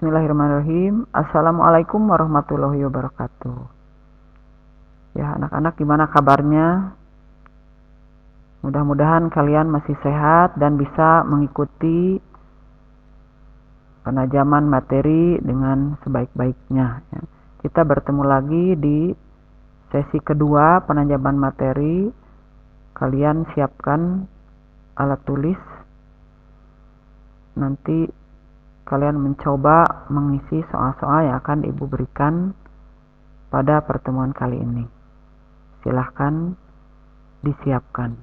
Bismillahirrahmanirrahim. Assalamualaikum warahmatullahi wabarakatuh. Ya, anak-anak gimana kabarnya? Mudah-mudahan kalian masih sehat dan bisa mengikuti penajaman materi dengan sebaik-baiknya. Ya. Kita bertemu lagi di sesi kedua penajaman materi. Kalian siapkan alat tulis. Nanti kalian mencoba mengisi soal-soal yang akan Ibu berikan pada pertemuan kali ini. Silahkan disiapkan.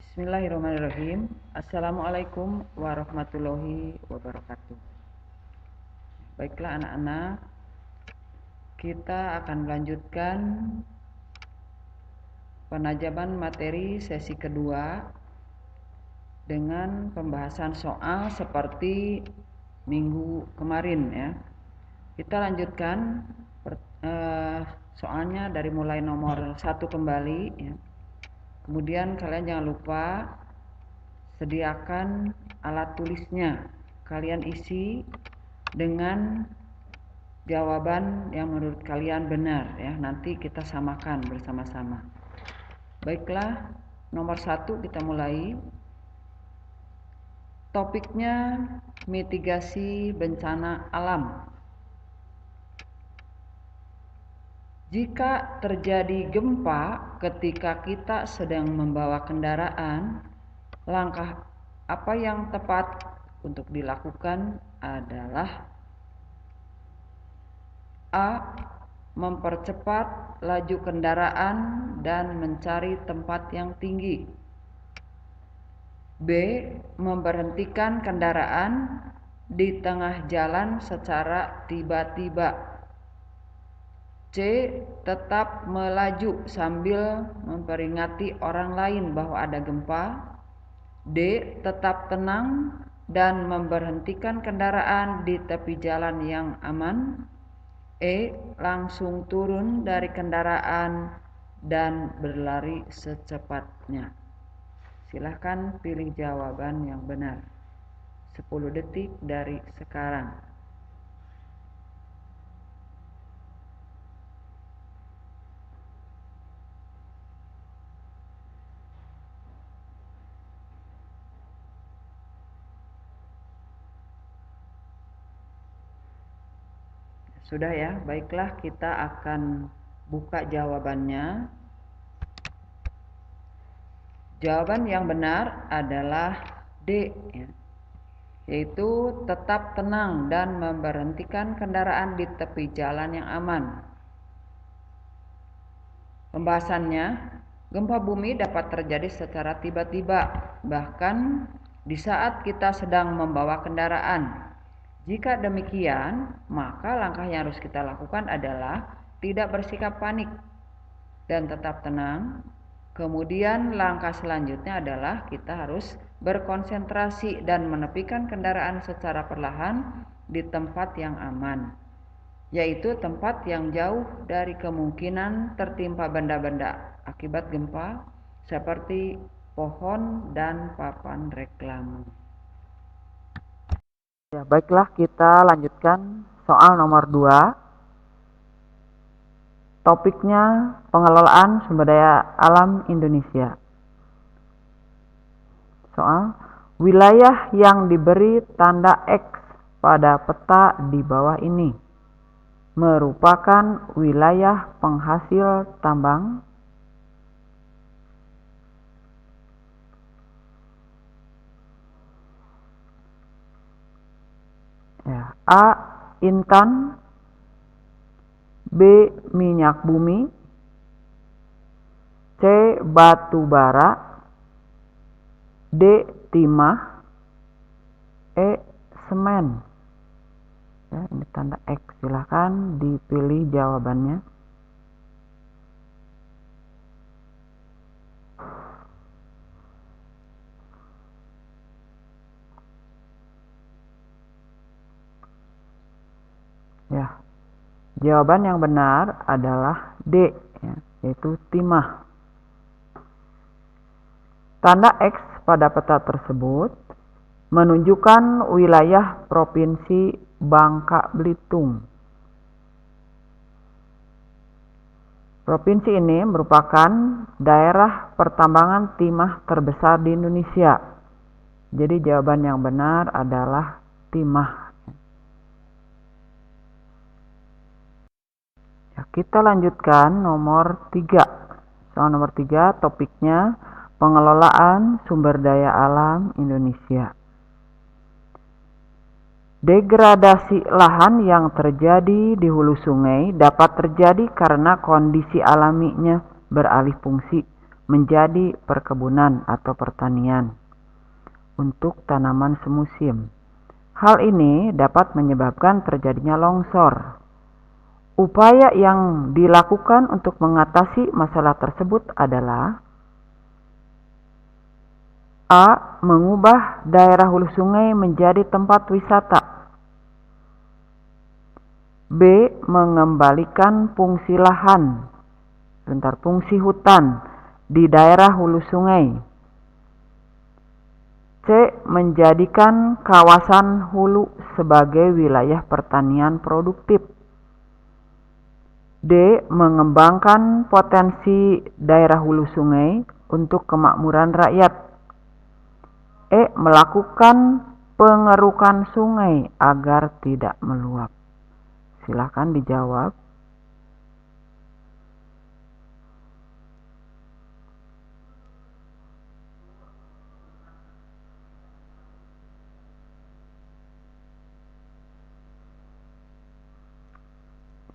Bismillahirrahmanirrahim. Assalamualaikum warahmatullahi wabarakatuh. Baiklah anak-anak, kita akan melanjutkan penajaman materi sesi kedua dengan pembahasan soal seperti minggu kemarin ya. Kita lanjutkan soalnya dari mulai nomor 1 kembali ya. Kemudian kalian jangan lupa sediakan alat tulisnya. Kalian isi dengan jawaban yang menurut kalian benar ya. Nanti kita samakan bersama-sama. Baiklah, nomor 1 kita mulai. Topiknya mitigasi bencana alam. Jika terjadi gempa ketika kita sedang membawa kendaraan, langkah apa yang tepat untuk dilakukan adalah A. Mempercepat laju kendaraan dan mencari tempat yang tinggi. B. Memberhentikan kendaraan di tengah jalan secara tiba-tiba. C. Tetap melaju sambil memperingati orang lain bahwa ada gempa. D. Tetap tenang dan memberhentikan kendaraan di tepi jalan yang aman. E. Langsung turun dari kendaraan dan berlari secepatnya. Silahkan pilih jawaban yang benar. 10 detik dari sekarang. Sudah ya, baiklah kita akan buka jawabannya. Jawaban yang benar adalah D ya. Yaitu tetap tenang dan memberhentikan kendaraan di tepi jalan yang aman. Pembahasannya, gempa bumi dapat terjadi secara tiba-tiba, bahkan di saat kita sedang membawa kendaraan. Jika demikian, maka langkah yang harus kita lakukan adalah tidak bersikap panik dan tetap tenang. Kemudian langkah selanjutnya adalah kita harus berkonsentrasi dan menepikan kendaraan secara perlahan di tempat yang aman, yaitu tempat yang jauh dari kemungkinan tertimpa benda-benda akibat gempa seperti pohon dan papan reklame. Ya, baiklah kita lanjutkan soal nomor 2. Topiknya pengelolaan sumber daya alam Indonesia. Soal, wilayah yang diberi tanda X pada peta di bawah ini merupakan wilayah penghasil tambang. Ya, A. Intan, B. Minyak bumi, C. Batu bara, D. Timah, E. Semen. Ya, ini tanda X, silahkan dipilih jawabannya. Ya, jawaban yang benar adalah D, ya, yaitu timah. Tanda X pada peta tersebut menunjukkan wilayah Provinsi Bangka Belitung. Provinsi ini merupakan daerah pertambangan timah terbesar di Indonesia. Jadi jawaban yang benar adalah timah. Ya, kita lanjutkan nomor 3. Soal nomor 3 topiknya pengelolaan sumber daya alam Indonesia. Degradasi lahan yang terjadi di hulu sungai dapat terjadi karena kondisi alaminya beralih fungsi menjadi perkebunan atau pertanian untuk tanaman semusim. Hal ini dapat menyebabkan terjadinya longsor. Upaya yang dilakukan untuk mengatasi masalah tersebut adalah A. Mengubah daerah hulu sungai menjadi tempat wisata. B. Mengembalikan fungsi lahan, fungsi hutan di daerah hulu sungai. C. Menjadikan kawasan hulu sebagai wilayah pertanian produktif. D. Mengembangkan potensi daerah hulu sungai untuk kemakmuran rakyat. E. Melakukan pengerukan sungai agar tidak meluap. Silakan dijawab.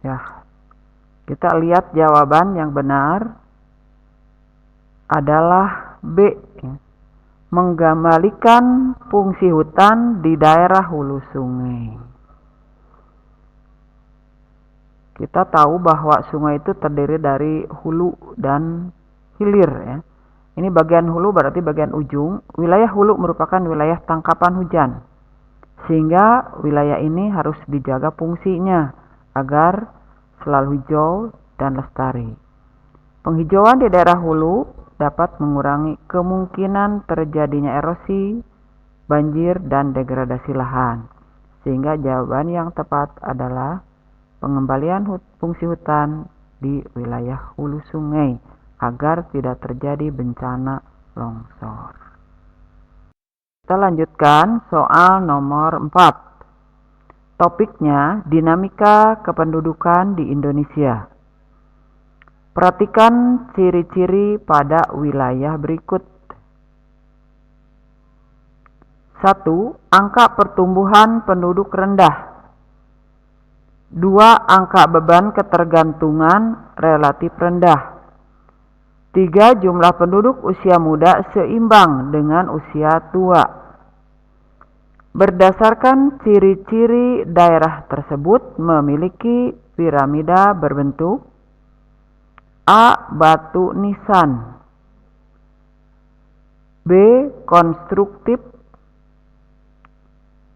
Ya, kita lihat jawaban yang benar adalah B. Mengembalikan fungsi hutan di daerah hulu sungai. Kita tahu bahwa sungai itu terdiri dari hulu dan hilir ya. Ini bagian hulu berarti bagian ujung. Wilayah hulu merupakan wilayah tangkapan hujan. Sehingga wilayah ini harus dijaga fungsinya agar selalu hijau dan lestari. Penghijauan di daerah hulu dapat mengurangi kemungkinan terjadinya erosi, banjir, dan degradasi lahan. Sehingga jawaban yang tepat adalah pengembalian fungsi hutan di wilayah hulu sungai agar tidak terjadi bencana longsor. Kita lanjutkan soal nomor 4. Topiknya dinamika kependudukan di Indonesia. Perhatikan ciri-ciri pada wilayah berikut. 1. Angka pertumbuhan penduduk rendah. 2. Angka beban ketergantungan relatif rendah. 3. Jumlah penduduk usia muda seimbang dengan usia tua. Berdasarkan ciri-ciri daerah tersebut memiliki piramida berbentuk A. Batu nisan. B. Konstruktif.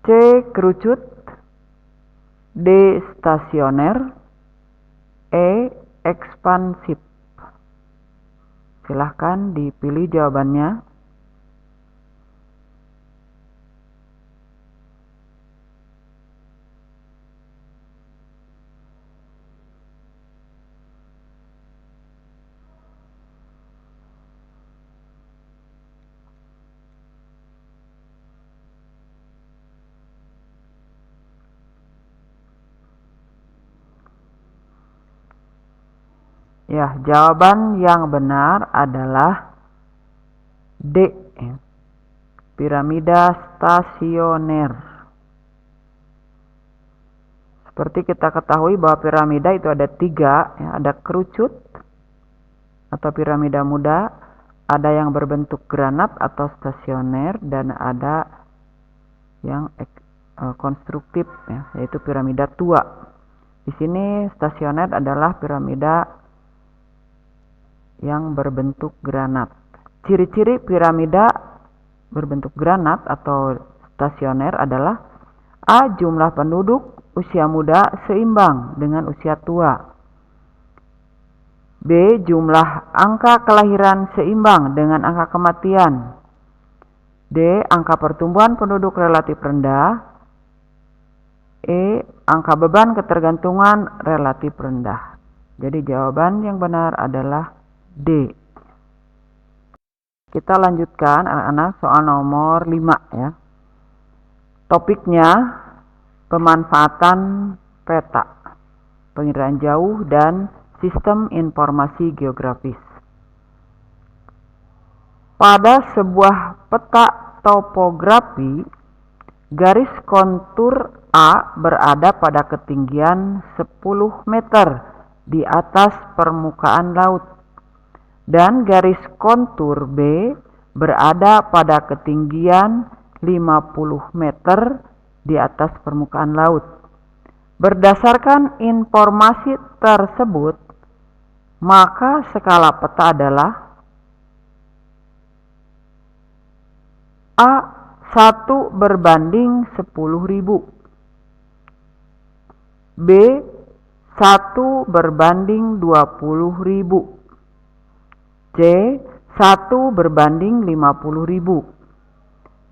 C. Kerucut. D. Stasioner. E. Ekspansif. Silahkan dipilih jawabannya. Ya, jawaban yang benar adalah D. Piramida stasioner. Seperti kita ketahui bahwa piramida itu ada 3, ya, ada kerucut atau piramida muda, ada yang berbentuk granat atau stasioner, dan ada yang konstruktif, ya, yaitu piramida tua. Di sini stasioner adalah piramida yang berbentuk granat. Ciri-ciri piramida berbentuk granat atau stasioner adalah A. Jumlah penduduk usia muda seimbang dengan usia tua. B. Jumlah angka kelahiran seimbang dengan angka kematian. D. Angka pertumbuhan penduduk relatif rendah. E. Angka beban ketergantungan relatif rendah. Jadi jawaban yang benar adalah D. Kita lanjutkan anak-anak soal nomor 5 ya. Topiknya pemanfaatan peta, pengiraan jauh dan sistem informasi geografis. Pada sebuah peta topografi, garis kontur A berada pada ketinggian 10 meter di atas permukaan laut, dan garis kontur B berada pada ketinggian 50 meter di atas permukaan laut. Berdasarkan informasi tersebut, maka skala peta adalah A. 1 berbanding 10.000, B. 1 berbanding 20.000, C. 1 berbanding 50.000,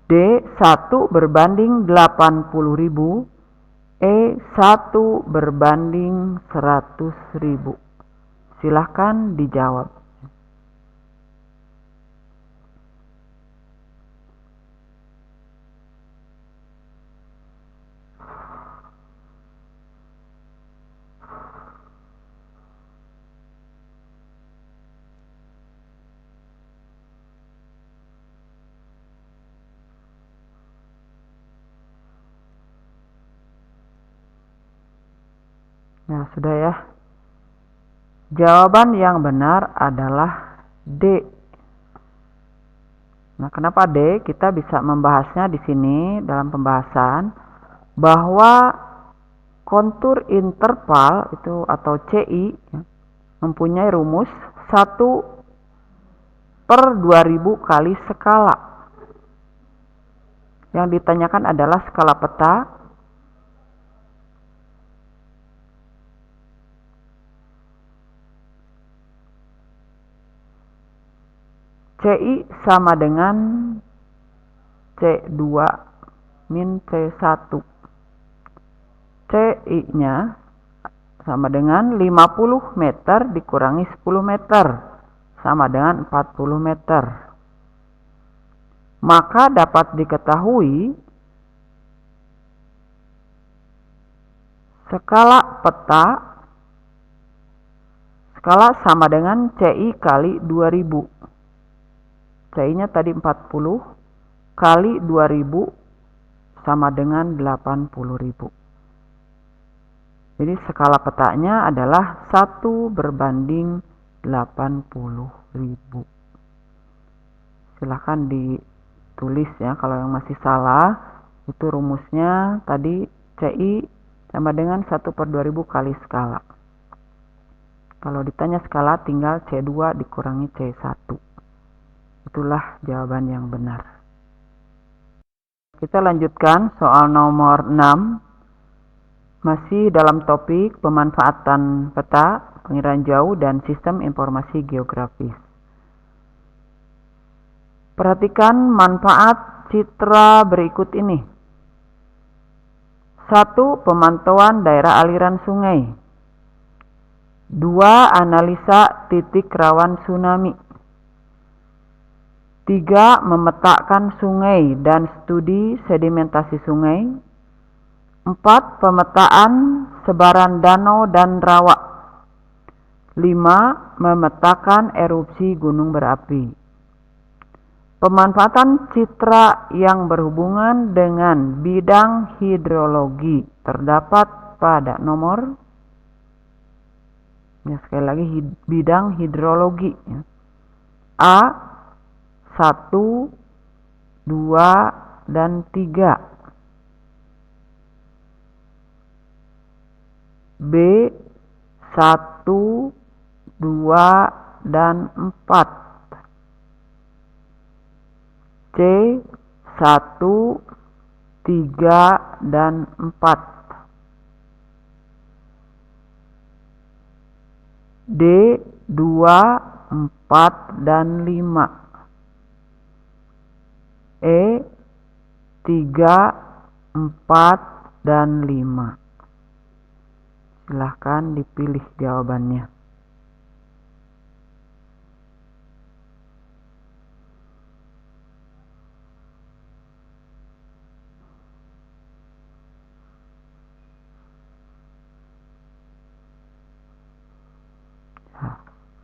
D. 1 berbanding 80.000, E. 1 berbanding 100.000. Silahkan dijawab. Nah, sudah ya. Jawaban yang benar adalah D. Nah, kenapa D? Kita bisa membahasnya di sini dalam pembahasan bahwa kontur interval itu atau CI mempunyai rumus 1/2000 kali skala. Yang ditanyakan adalah skala peta CI sama dengan C2 min C1. CI-nya sama dengan 50 meter dikurangi 10 meter sama dengan 40 meter. Maka dapat diketahui skala peta sama dengan CI kali 2000. CI-nya tadi 40 kali 2000 sama dengan 80.000. Jadi skala petanya adalah 1 berbanding 80.000. Silahkan ditulis ya kalau yang masih salah. Itu rumusnya tadi CI sama dengan 1/2000 kali skala. Kalau ditanya skala tinggal C2 dikurangi C1. Itulah jawaban yang benar. Kita lanjutkan soal nomor 6. Masih dalam topik pemanfaatan peta, pengiraan jauh, dan sistem informasi geografis. Perhatikan manfaat citra berikut ini. 1. Pemantauan daerah aliran sungai. 2. Analisa titik rawan tsunami. 3. Memetakan sungai dan studi sedimentasi sungai. 4. Pemetaan sebaran danau dan rawa. 5. Memetakan erupsi gunung berapi. Pemanfaatan citra yang berhubungan dengan bidang hidrologi terdapat pada nomor sekali lagi bidang hidrologi A. 1, 2, dan 3. B. 1, 2, dan 4. C. 1, 3, dan 4. D. 2, 4, dan 5. E. 3, 4, dan 5. Silahkan dipilih jawabannya.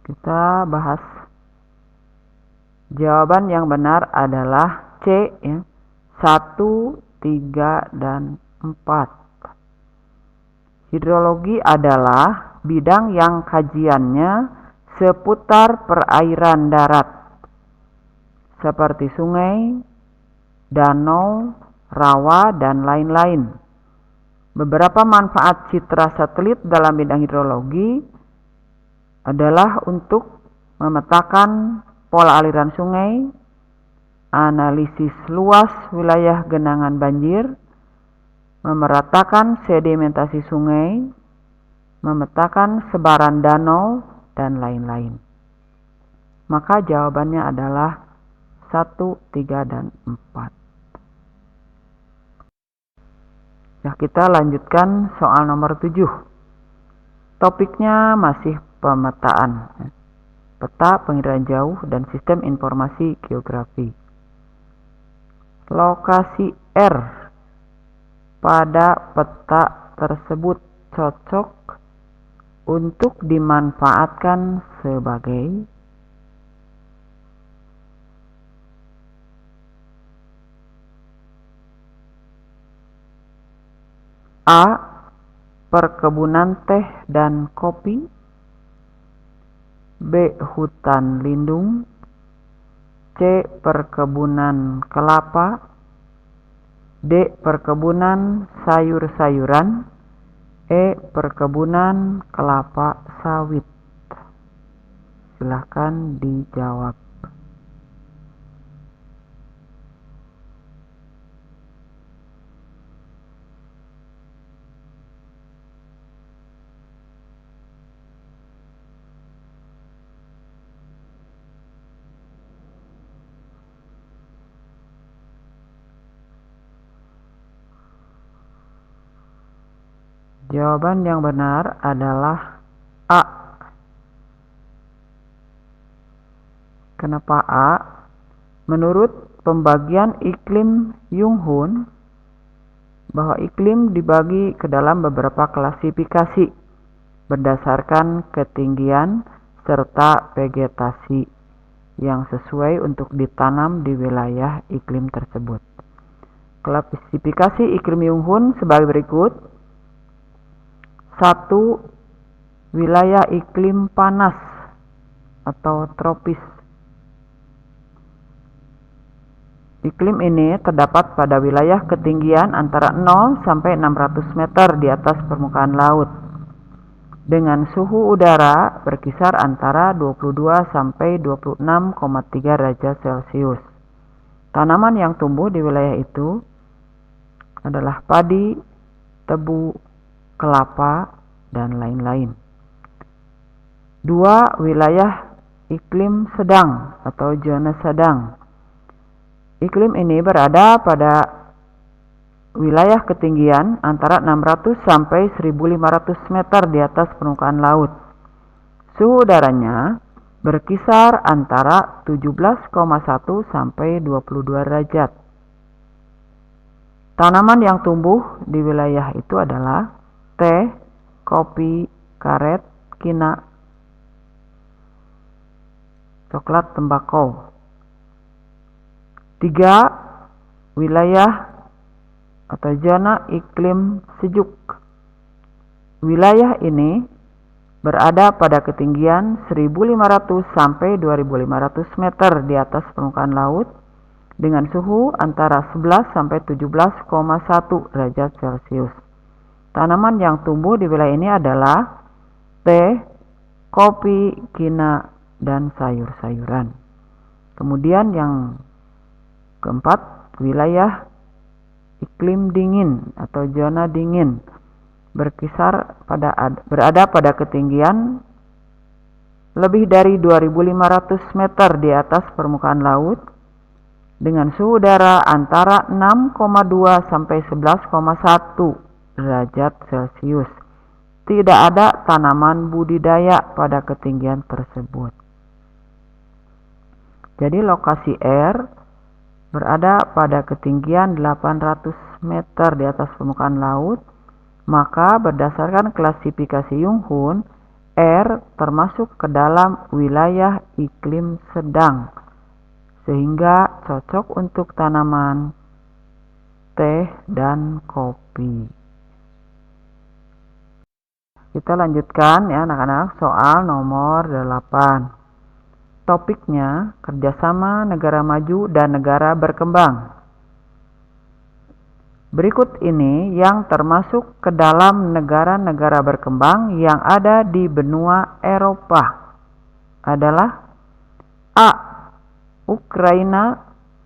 Kita bahas. Jawaban yang benar adalah C, ya. 1, 3, dan 4. Hidrologi adalah bidang yang kajiannya seputar perairan darat, seperti sungai, danau, rawa, dan lain-lain. Beberapa manfaat citra satelit dalam bidang hidrologi adalah untuk memetakan pola aliran sungai, analisis luas wilayah genangan banjir, memeratakan sedimentasi sungai, memetakan sebaran danau, dan lain-lain. Maka jawabannya adalah 1, 3, dan 4. Ya, kita lanjutkan soal nomor 7. Topiknya masih pemetaan, peta pengiraan jauh dan sistem informasi geografi. Lokasi R pada peta tersebut cocok untuk dimanfaatkan sebagai A. Perkebunan teh dan kopi, B. Hutan lindung, C. Perkebunan kelapa, D. Perkebunan sayur-sayuran, E. Perkebunan kelapa sawit. Silahkan dijawab. Jawaban yang benar adalah A. Kenapa A? Menurut pembagian iklim Yung-Hoon, bahwa iklim dibagi ke dalam beberapa klasifikasi berdasarkan ketinggian serta vegetasi yang sesuai untuk ditanam di wilayah iklim tersebut. Klasifikasi iklim Yung-Hoon sebagai berikut. 1. Wilayah iklim panas atau tropis. Iklim ini terdapat pada wilayah ketinggian antara 0 sampai 600 meter di atas permukaan laut, dengan suhu udara berkisar antara 22 sampai 26,3 derajat Celcius. Tanaman yang tumbuh di wilayah itu adalah padi, tebu, kelapa, dan lain-lain. 2. Wilayah iklim sedang atau zona sedang. Iklim ini berada pada wilayah ketinggian antara 600 sampai 1500 meter di atas permukaan laut. Suhu udaranya berkisar antara 17,1 sampai 22 derajat. Tanaman yang tumbuh di wilayah itu adalah teh, kopi, karet, kina, coklat, tembakau. 3. Wilayah atau zona iklim sejuk. Wilayah ini berada pada ketinggian 1500 sampai 2500 meter di atas permukaan laut, dengan suhu antara 11 sampai 17,1 derajat Celcius. Tanaman yang tumbuh di wilayah ini adalah teh, kopi, kina, dan sayur-sayuran. Kemudian yang keempat, wilayah iklim dingin atau zona dingin berada pada ketinggian lebih dari 2500 meter di atas permukaan laut, dengan suhu udara antara 6,2 sampai 11,1 derajat Celcius. Tidak ada tanaman budidaya pada ketinggian tersebut. Jadi lokasi R berada pada ketinggian 800 meter di atas permukaan laut, maka berdasarkan klasifikasi Yung-Hoon, R termasuk ke dalam wilayah iklim sedang, sehingga cocok untuk tanaman teh dan kopi. Kita lanjutkan ya anak-anak, soal nomor 8. Topiknya kerjasama negara maju dan negara berkembang. Berikut ini yang termasuk ke dalam negara-negara berkembang yang ada di benua Eropa adalah A. Ukraina,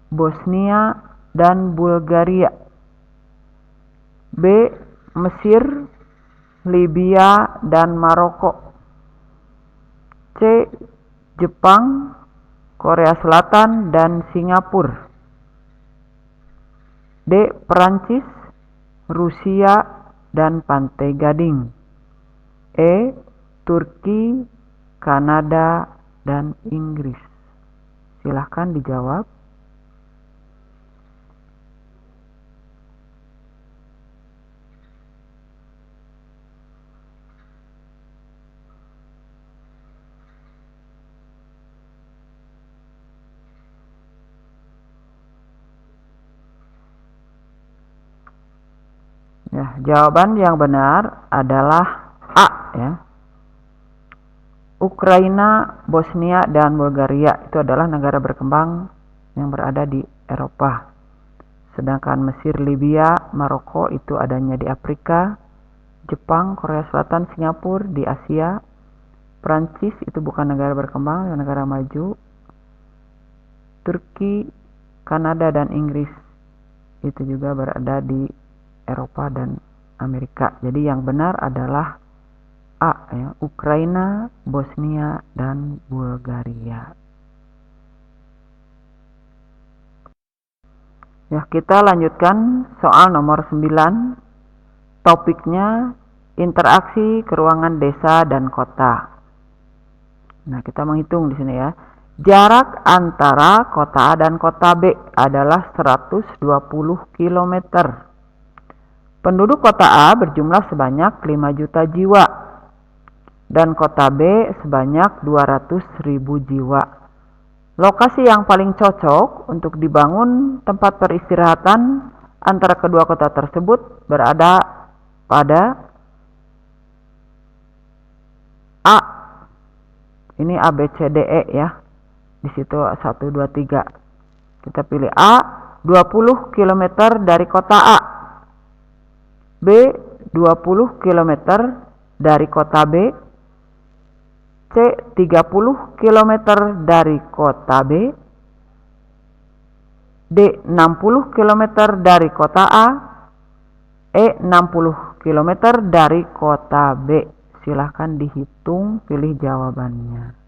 Bosnia, dan Bulgaria. B. Mesir, Libya, dan Maroko. C. Jepang, Korea Selatan, dan Singapura. D. Perancis, Rusia, dan Pantai Gading. E. Turki, Kanada, dan Inggris. Silahkan dijawab. Ya, jawaban yang benar adalah A ya. Ukraina, Bosnia, dan Bulgaria itu adalah negara berkembang yang berada di Eropa. Sedangkan Mesir, Libya, Maroko itu adanya di Afrika. Jepang, Korea Selatan, Singapura di Asia. Prancis itu bukan negara berkembang, negara maju. Turki, Kanada, dan Inggris itu juga berada di Eropa dan Amerika. Jadi yang benar adalah A ya, Ukraina, Bosnia, dan Bulgaria. Ya, kita lanjutkan soal nomor 9. Topiknya interaksi keruangan desa dan kota. Nah, kita menghitung di sini ya. Jarak antara kota A dan kota B adalah 120 km. Penduduk kota A berjumlah sebanyak 5 juta jiwa dan kota B sebanyak 200.000 jiwa. Lokasi yang paling cocok untuk dibangun tempat peristirahatan antara kedua kota tersebut berada pada A. Ini A, B, C, D, E ya. Di situ 1, 2, 3. Kita pilih A, 20 km dari kota A. B, 20 km dari kota B. C, 30 km dari kota B. D, 60 km dari kota A. E, 60 km dari kota B. Silahkan dihitung, pilih jawabannya.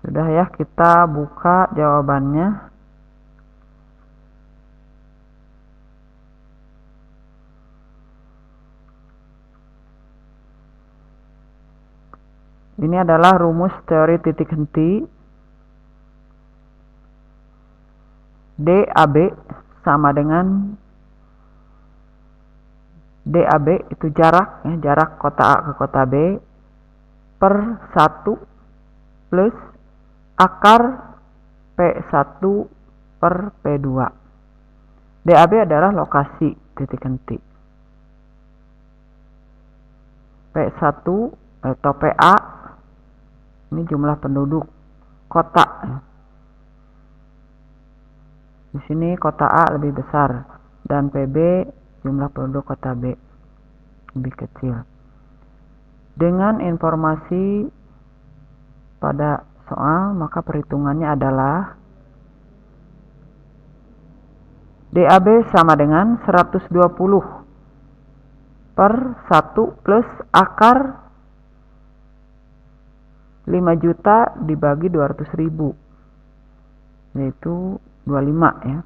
Sudah ya, kita buka jawabannya. Ini adalah rumus teori titik henti. DAB sama dengan DAB itu jarak ya, jarak kota A ke kota B per 1 plus akar P1 per P2. DAB adalah lokasi titik henti. P1 atau PA Ini jumlah penduduk kota. Di sini kota A lebih besar dan PB jumlah penduduk kota B lebih kecil. Dengan informasi pada soal, maka perhitungannya adalah DAB sama dengan 120 per 1 plus akar 5 juta dibagi 200.000, yaitu 25 ya.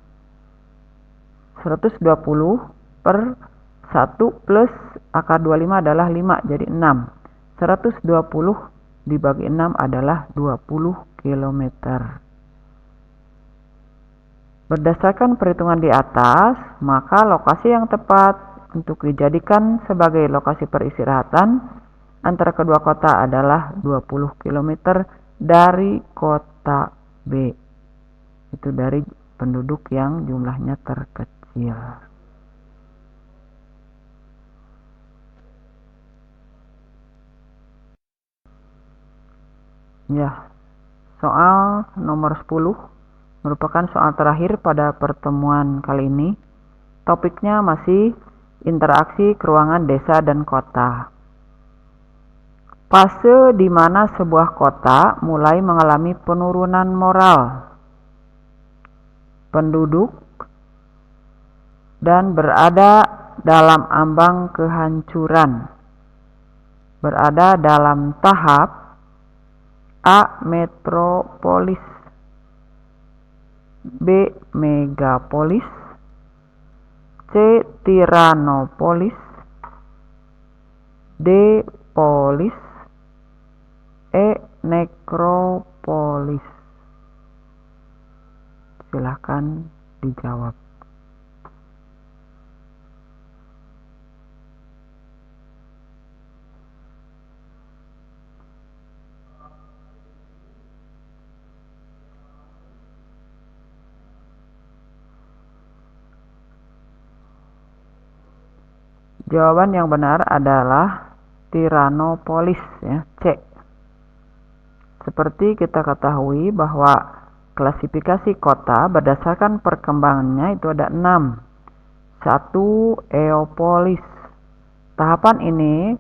120 per 1 plus akar 25 adalah 5, jadi 6. 120 dibagi 6 adalah 20 km. Berdasarkan perhitungan di atas, maka lokasi yang tepat untuk dijadikan sebagai lokasi peristirahatan antara kedua kota adalah 20 km dari kota B. Itu dari penduduk yang jumlahnya terkecil. Ya, soal nomor 10 merupakan soal terakhir pada pertemuan kali ini. Topiknya masih interaksi keuangan desa dan kota. Fase di mana sebuah kota mulai mengalami penurunan moral penduduk dan berada dalam ambang kehancuran. Berada dalam tahap A. Metropolis, B. Megapolis, C. Tiranopolis, D. Polis, E. Nekropolis. Silahkan dijawab. Jawaban yang benar adalah Tiranopolis ya, C. Seperti kita ketahui bahwa klasifikasi kota berdasarkan perkembangannya itu ada 6. 1. Eopolis. Tahapan ini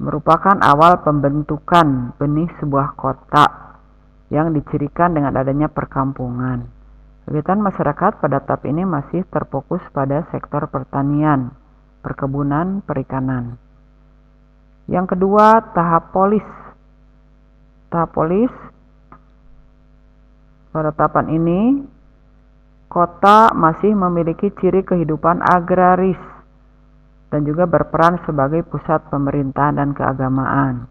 merupakan awal pembentukan benih sebuah kota yang dicirikan dengan adanya perkampungan. Kegiatan masyarakat pada tahap ini masih terfokus pada sektor pertanian, perkebunan, perikanan. Yang kedua, tahap polis. Tahap polis, pada tahapan ini kota masih memiliki ciri kehidupan agraris dan juga berperan sebagai pusat pemerintahan dan keagamaan.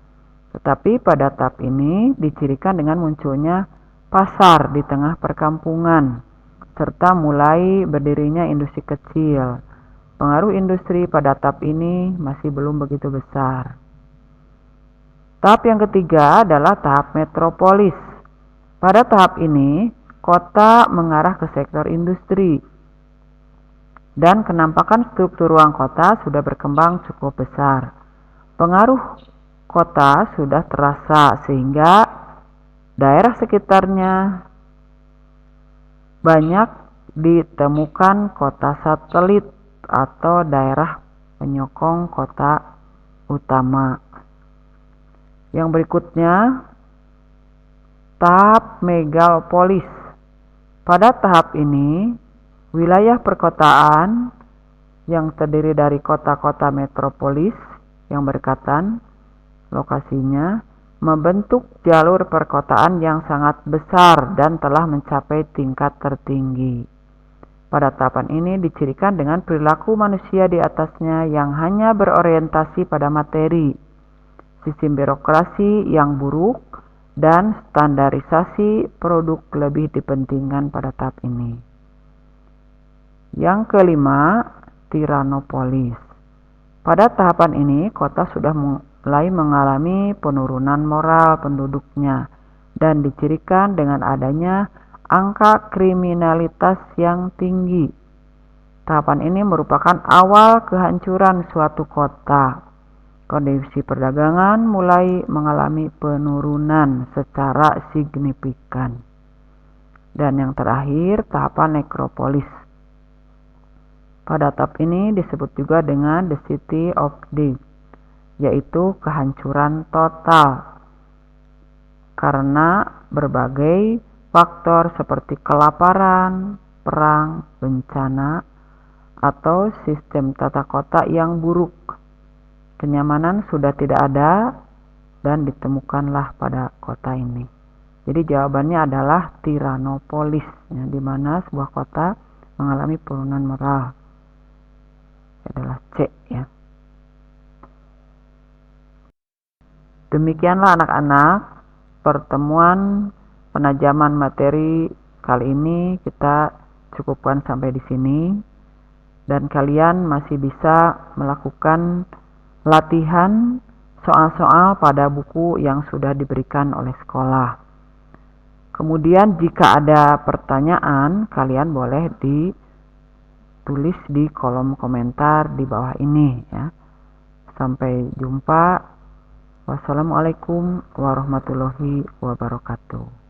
Tetapi pada tahap ini dicirikan dengan munculnya pasar di tengah perkampungan serta mulai berdirinya industri kecil. Pengaruh industri pada tahap ini masih belum begitu besar. Tahap yang ketiga adalah tahap metropolis. Pada tahap ini, kota mengarah ke sektor industri dan kenampakan struktur ruang kota sudah berkembang cukup besar. Pengaruh kota sudah terasa sehingga daerah sekitarnya banyak ditemukan kota satelit atau daerah penyokong kota utama. Yang berikutnya, tahap megalopolis. Pada tahap ini, wilayah perkotaan yang terdiri dari kota-kota metropolis yang berdekatan lokasinya membentuk jalur perkotaan yang sangat besar dan telah mencapai tingkat tertinggi. Pada tahapan ini dicirikan dengan perilaku manusia di atasnya yang hanya berorientasi pada materi, sistem birokrasi yang buruk, dan standarisasi produk lebih dipentingkan pada tahap ini. Yang kelima, tiranopolis. Pada tahapan ini, kota sudah mulai mengalami penurunan moral penduduknya dan dicirikan dengan adanya angka kriminalitas yang tinggi. Tahapan ini merupakan awal kehancuran suatu kota. Kondisi perdagangan mulai mengalami penurunan secara signifikan. Dan yang terakhir, tahapan nekropolis. Pada tahap ini disebut juga dengan the city of death, yaitu kehancuran total karena berbagai faktor seperti kelaparan, perang, bencana, atau sistem tata kota yang buruk. Kenyamanan sudah tidak ada dan ditemukanlah pada kota ini. Jadi jawabannya adalah Tiranopolis, ya, di mana sebuah kota mengalami penurunan moral. Adalah C, ya. Demikianlah anak-anak, pertemuan penajaman materi kali ini kita cukupkan sampai di sini, dan kalian masih bisa melakukan latihan soal-soal pada buku yang sudah diberikan oleh sekolah. Kemudian jika ada pertanyaan, kalian boleh ditulis di kolom komentar di bawah ini, ya. Sampai jumpa. Wassalamualaikum warahmatullahi wabarakatuh.